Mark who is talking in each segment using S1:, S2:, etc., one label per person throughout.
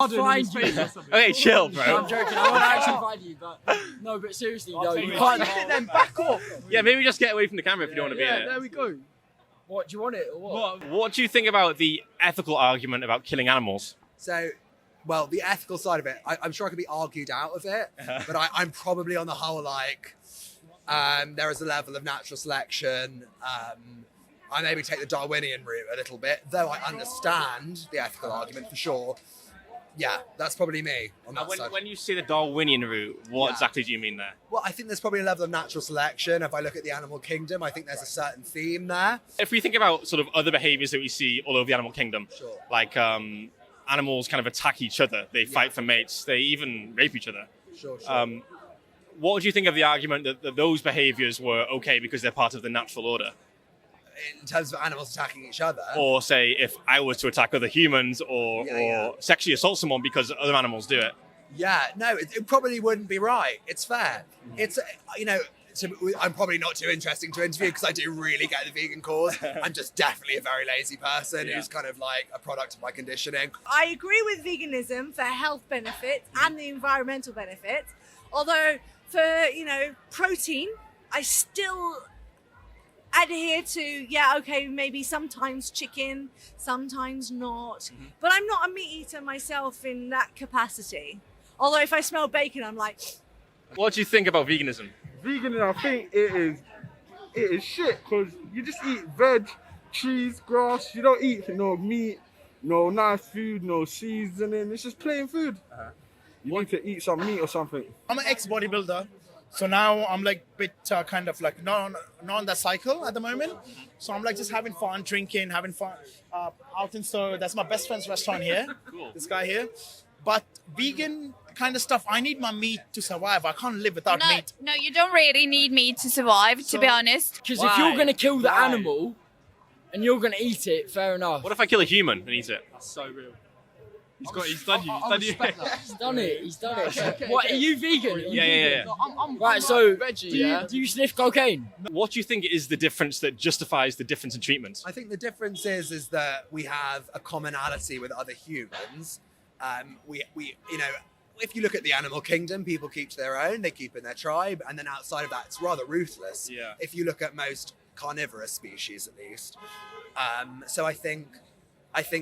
S1: Find you.
S2: Okay, chill, bro.
S1: I'm joking. I want to actually find you, but no. But seriously, though, you can't.
S3: Then back off.
S2: Yeah, maybe just get away from the camera if you don't want to be in it.
S1: There we go. What do you want it or what?
S2: What do you think about the ethical argument about killing animals?
S3: So, well, the ethical side of it, I'm sure I could be argued out of it, but I'm probably on the whole like, there is a level of natural selection. I maybe take the Darwinian route a little bit, though I understand the ethical argument for sure. Yeah, that's probably me on that side.
S2: When you say the Darwinian route, what exactly do you mean there?
S3: Well, I think there's probably a level of natural selection. If I look at the animal kingdom, I think there's a certain theme there.
S2: If we think about sort of other behaviours that we see all over the animal kingdom, like animals kind of attack each other, they fight for mates, they even rape each other.
S3: Sure.
S2: What would you think of the argument that those behaviours were okay because they're part of the natural order?
S3: In terms of animals attacking each other?
S2: Or say if I was to attack other humans or sexually assault someone because other animals do it?
S3: Yeah, no, it probably wouldn't be right. It's fair. It's, I'm probably not too interesting to interview because I do really get the vegan cause. I'm just definitely a very lazy person who's kind of like a product of my conditioning.
S4: I agree with veganism for health benefits and the environmental benefits. Although for, protein, I still adhere to, maybe sometimes chicken, sometimes not. But I'm not a meat eater myself in that capacity. Although if I smell bacon, I'm like...
S2: What do you think about veganism?
S5: Veganism, I think it is shit because you just eat veg, cheese, grass. You don't eat no meat, no nice food, no seasoning. It's just plain food. You need to eat some meat or something.
S6: I'm an ex-bodybuilder. So now I'm like a bit kind of like not on that cycle at the moment. So I'm like just having fun, drinking, having fun out in so that's my best friend's restaurant here. Cool. This guy here. But vegan kind of stuff, I need my meat to survive. I can't live without meat.
S7: No, you don't really need meat to survive, to be honest.
S1: Because if you're going to kill the animal and you're going to eat it, fair enough.
S2: What if I kill a human and eat it?
S8: That's so real. He's done it.
S1: He's done it. What, are you vegan?
S2: Yeah.
S1: Right, so
S8: veggie,
S1: do you sniff cocaine?
S2: What do you think is the difference that justifies the difference in treatment?
S3: I think the difference is that we have a commonality with other humans. If you look at the animal kingdom, people keep to their own, they keep in their tribe, and then outside of that, it's rather ruthless.
S2: Yeah.
S3: If you look at most carnivorous species, at least. So I think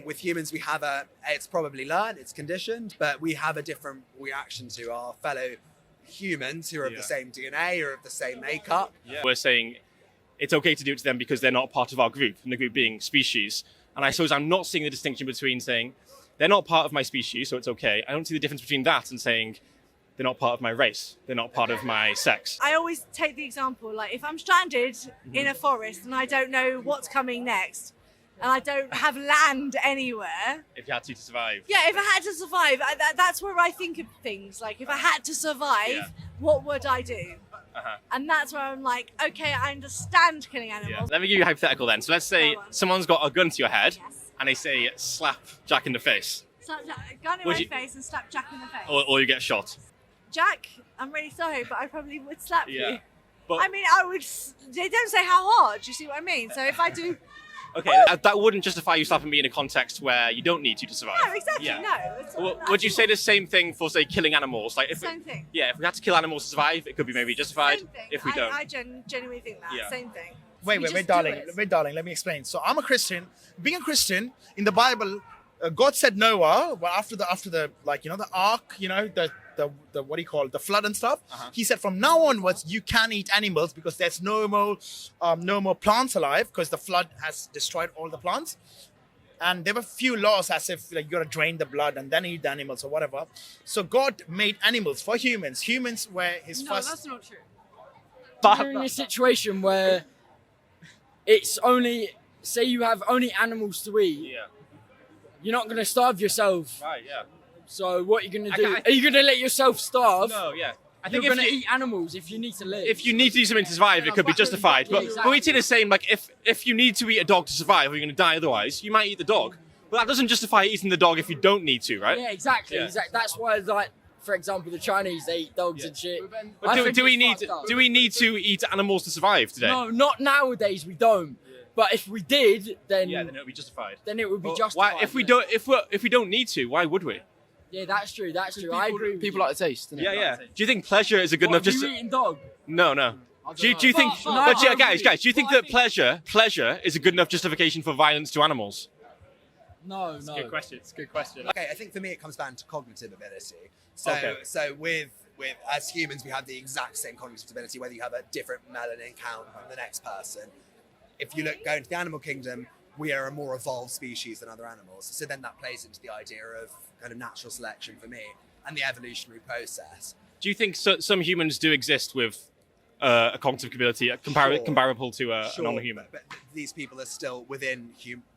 S3: with humans, we have it's probably learned, it's conditioned, but we have a different reaction to our fellow humans who are of the same DNA or of the same makeup.
S2: Yeah. We're saying it's okay to do it to them because they're not part of our group, and the group being species. And I suppose I'm not seeing the distinction between saying they're not part of my species, so it's okay. I don't see the difference between that and saying they're not part of my race, they're not part of my sex.
S4: I always take the example, like if I'm stranded in a forest and I don't know what's coming next, and I don't have land anywhere.
S2: If you had to survive.
S4: Yeah, if I had to survive, that's where I think of things. Like, if I had to survive, what would I do? And that's where I'm like, okay, I understand killing animals.
S2: Let me give you a hypothetical then. So let's say someone's got a gun to your head, and they say, slap Jack in the face.
S4: Slap a gun in my face and slap Jack in the face.
S2: Or you get shot.
S4: Jack, I'm really sorry, but I probably would slap you.
S2: But
S4: I mean, they don't say how hard, you see what I mean? So if I do...
S2: Okay, that wouldn't justify you slapping me in a context where you don't need to survive.
S4: No, exactly, no.
S2: Would you say the same thing for, say, killing animals? Like,
S4: Same thing.
S2: Yeah, if we had to kill animals to survive, it could be maybe justified.
S4: Same thing.
S2: If we don't.
S4: I genuinely think that.
S2: Yeah.
S4: Same thing.
S6: Wait, darling. Let me explain. So I'm a Christian. Being a Christian, in the Bible, God said Noah, well, after the the ark, the what do you call it, the flood and stuff. He said from now onwards you can eat animals because there's no more plants alive because the flood has destroyed all the plants. And there were few laws as if you gotta drain the blood and then eat the animals or whatever. So God made animals for humans. Humans were his first.
S4: No, that's not true.
S1: But you're in a situation where it's only, say you have only animals to eat. Yeah. You're not going to starve yourself.
S2: Right, yeah.
S1: So what are you going to do? Are you going to let yourself starve?
S2: No, yeah.
S1: I think you're going to eat animals if you need to live.
S2: If you need to do something to survive, it could be justified. But we see the same, like, if you need to eat a dog to survive or you're going to die otherwise, you might eat the dog. But that doesn't justify eating the dog if you don't need to, right?
S1: Yeah, exactly. That's why, like, for example, the Chinese, they eat dogs and shit.
S2: But do we need to eat animals to survive today?
S1: No, not nowadays, we don't. But if we did, then
S2: then it would be justified.
S1: Then it would be justified.
S2: Why, if we don't need to, why would we?
S1: Yeah, that's true. That's true. I agree.
S8: People like the taste. Innit?
S2: Yeah. Do you think pleasure is a good
S1: What,
S2: enough
S1: you eating dog?
S2: No. Do you think, guys, do you think that pleasure is a good enough justification for violence to animals?
S1: No.
S8: It's a good question. It's a good question.
S3: Okay, I think for me it comes down to cognitive ability. So with as humans we have the exact same cognitive ability, whether you have a different melanin count than the next person. If you go into the animal kingdom, we are a more evolved species than other animals. So then that plays into the idea of kind of natural selection for me and the evolutionary process.
S2: Do you think some humans do exist with a cognitive ability comparable to a non-human?
S3: But these people are still within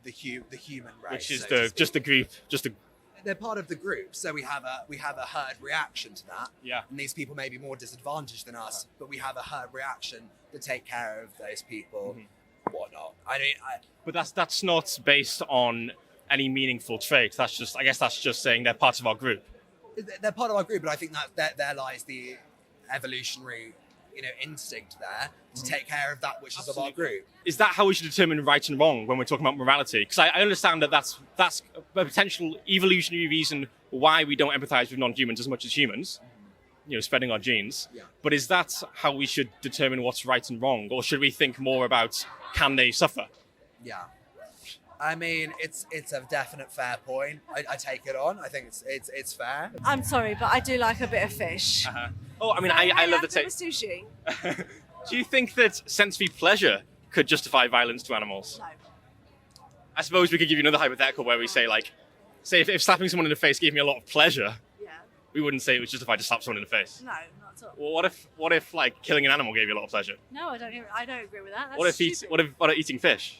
S3: the human race,
S2: Which is
S3: so
S2: the group,
S3: they're part of the group, so we have a herd reaction to that.
S2: Yeah.
S3: And these people may be more disadvantaged than us, but we have a herd reaction to take care of those people, whatnot.
S2: But that's not based on any meaningful trait. I guess that's just saying they're part of our group.
S3: They're part of our group, but I think that there lies the evolutionary, instinct there to take care of that which is of our group.
S2: Is that how we should determine right and wrong when we're talking about morality? Because I understand that that's a potential evolutionary reason why we don't empathize with non-humans as much as humans, spreading our genes.
S3: Yeah.
S2: But is that how we should determine what's right and wrong? Or should we think more about, can they suffer?
S3: Yeah. I mean, it's a definite fair point. I take it on. I think it's fair.
S4: I'm sorry, but I do like a bit of fish.
S2: Oh, I mean, I love the
S4: bit of
S2: taste.
S4: sushi.
S2: Do you think that sensory pleasure could justify violence to animals?
S4: No.
S2: I suppose we could give you another hypothetical where we say if slapping someone in the face gave me a lot of pleasure,
S4: Yeah.
S2: we wouldn't say it was justified to slap someone in the face.
S4: No, not at all.
S2: Well, what if killing an animal gave you a lot of pleasure?
S4: No, I don't agree with that. That's
S2: What if
S4: stupid.
S2: eating fish?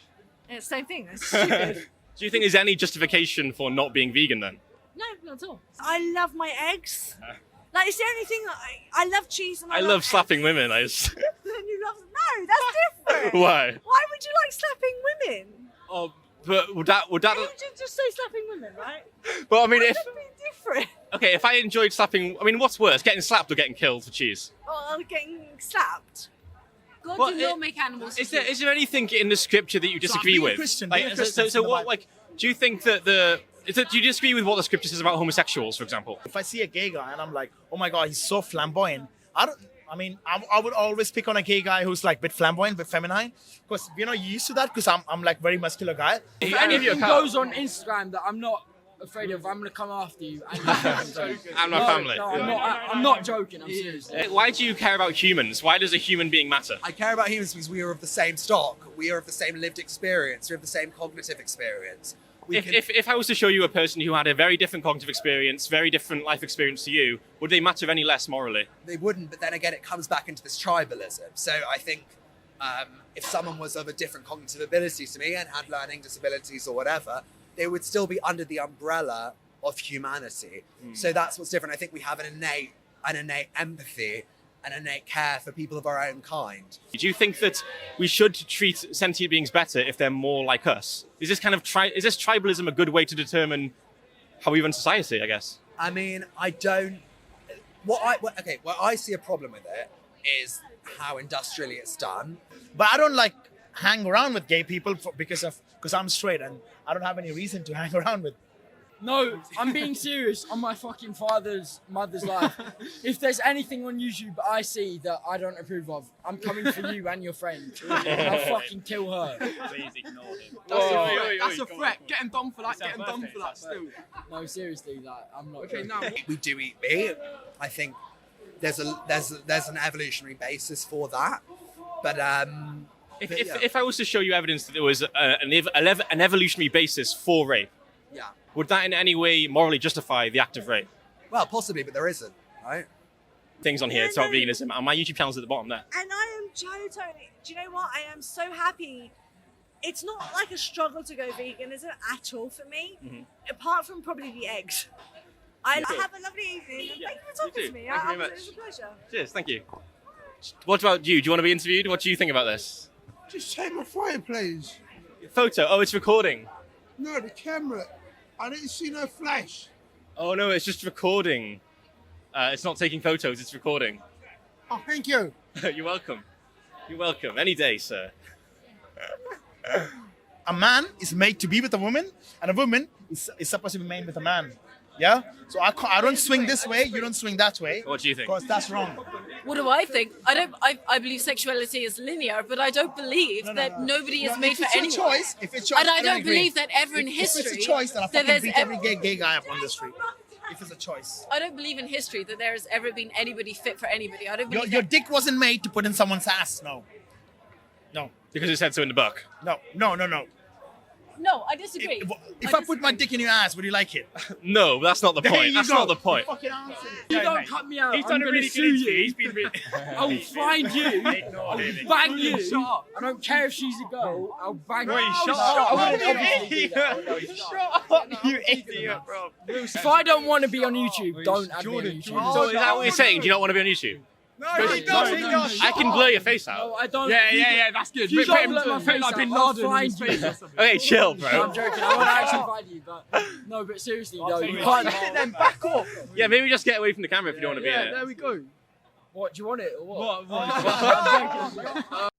S4: It's the same thing. It's stupid.
S2: Do you think there's any justification for not being vegan then?
S4: No, not at all. I love my eggs. It's the only thing I love cheese and
S2: I love slapping women.
S4: Then you love no, that's different.
S2: Why?
S4: Why would you like slapping women?
S2: Oh, but would that?
S4: You just say slapping women, right?
S2: Well, I mean,
S4: That would be different.
S2: okay, if I enjoyed slapping, I mean, what's worse, getting slapped or getting killed for cheese?
S4: Or getting slapped.
S9: God
S2: Well,
S9: did not make animals.
S2: Is there anything in the scripture that you disagree
S6: being a
S2: with?
S6: Christian,
S2: Like,
S6: being a Christian
S2: so
S6: in the
S2: what?
S6: Bible.
S2: Like, do you think that do you disagree with what the scripture says about homosexuals, for example?
S6: If I see a gay guy and I'm like, oh my god, he's so flamboyant. I would always pick on a gay guy who's like a bit flamboyant, a bit feminine, because you're used to that. Because I'm like very muscular guy.
S1: If anything goes on Instagram that I'm not afraid of, I'm going to come after you. And
S2: And my family.
S1: No, I'm not joking. I'm serious.
S2: Why do you care about humans? Why does a human being matter?
S3: I care about humans because we are of the same stock. We are of the same lived experience. We have the same cognitive experience.
S2: If I was to show you a person who had a very different cognitive experience, very different life experience to you, would they matter any less morally?
S3: They wouldn't, but then again, it comes back into this tribalism. So I think if someone was of a different cognitive ability to me and had learning disabilities or whatever, they would still be under the umbrella of humanity. So that's what's different. I think we have an innate empathy, an innate care for people of our own kind.
S2: Do you think that we should treat sentient beings better if they're more like us? Is this tribalism a good way to determine how we run society, I guess?
S3: I mean, I don't. What I see a problem with it is how industrially it's done.
S6: But I don't hang around with gay people because I'm straight and I don't have any reason to hang around with.
S1: No, I'm being serious. On my fucking mother's life. If there's anything on YouTube I see that I don't approve of, I'm coming for you and your friend. I'll fucking kill her.
S2: Please ignore him.
S8: That's a threat. Get him done for that. Get him done for that. Still.
S1: No, seriously, I'm not.
S8: Okay,
S1: joking.
S8: now.
S3: We do eat meat. I think there's an evolutionary basis for that. But
S2: If I was to show you evidence that there was an evolutionary basis for rape,
S3: yeah,
S2: would that in any way morally justify the act of rape?
S3: well, possibly, but there isn't, right?
S2: Things on here,
S4: Yeah,
S2: it's about
S4: no.
S2: veganism, and my YouTube channel's at the bottom there.
S4: And I am totally. Do you know what? I am so happy. It's not like a struggle to go veganism at all for me, apart from probably the eggs. I have a lovely evening, and thank you for talking to me.
S2: Thank you very much.
S4: It was a pleasure.
S2: Cheers, thank you. What about you? Do you want to be interviewed? What do you think about this?
S5: Just take my fireplace.
S2: Photo? Oh, it's recording.
S5: No, the camera. I didn't see no flash.
S2: Oh no, it's just recording. It's not taking photos, it's recording.
S5: Oh, thank you.
S2: You're welcome. You're welcome. Any day, sir.
S6: A man is made to be with a woman, and a woman is supposed to be made with a man. Yeah. So I don't swing this way. You don't swing that way.
S2: What do you think?
S6: Because that's wrong.
S9: What do I think? I believe sexuality is linear, but I don't believe that nobody is made for anyone.
S6: Choice, if it's choice,
S9: And I don't
S6: agree.
S9: believe that ever in
S6: If
S9: history
S6: it's a choice, then I
S9: that
S6: fucking
S9: there's
S6: beat every gay guy up on the street. If it's a choice.
S9: I don't believe in history that there has ever been anybody fit for anybody. I don't believe
S6: Your dick wasn't made to put in someone's ass. No. No.
S2: Because it said so in the book.
S6: No.
S9: No, I disagree.
S6: If I put my dick in your ass, would you like it?
S2: No, that's not the
S6: There
S2: point.
S6: you
S2: That's
S6: go.
S2: not the point.
S6: Fucking answer.
S1: You don't cut me out.
S2: He's
S1: I'm
S2: done a
S1: gonna
S2: really
S1: sue
S2: good interview.
S1: you.
S2: He's been really...
S1: I'll find you. I'll bang you. Shut up. I don't care if she's a girl. I'll bang you.
S2: shut
S1: I
S2: up.
S1: wouldn't obviously do that. Oh, no,
S2: Shut up, you idiot, bro.
S1: if I don't want to be on YouTube, don't add me on YouTube.
S2: So is that what you're saying? Do you not want to be on YouTube?
S6: No, he does.
S2: I can blur your face out.
S1: No, I don't.
S8: Yeah, that's good.
S1: If you don't let my
S8: Put
S1: face
S8: like
S1: out,
S8: Bin
S1: I'll
S8: Laden in
S1: find
S8: his face
S1: you.
S8: or something.
S2: Okay, chill,
S1: No,
S2: bro.
S1: I'm joking. I want to actually find you, but no, but seriously though, you can't.
S6: Then back off.
S2: Yeah, maybe just get away from the camera if you don't want to be in it.
S8: There we go.
S1: What do you want it or what?
S8: What?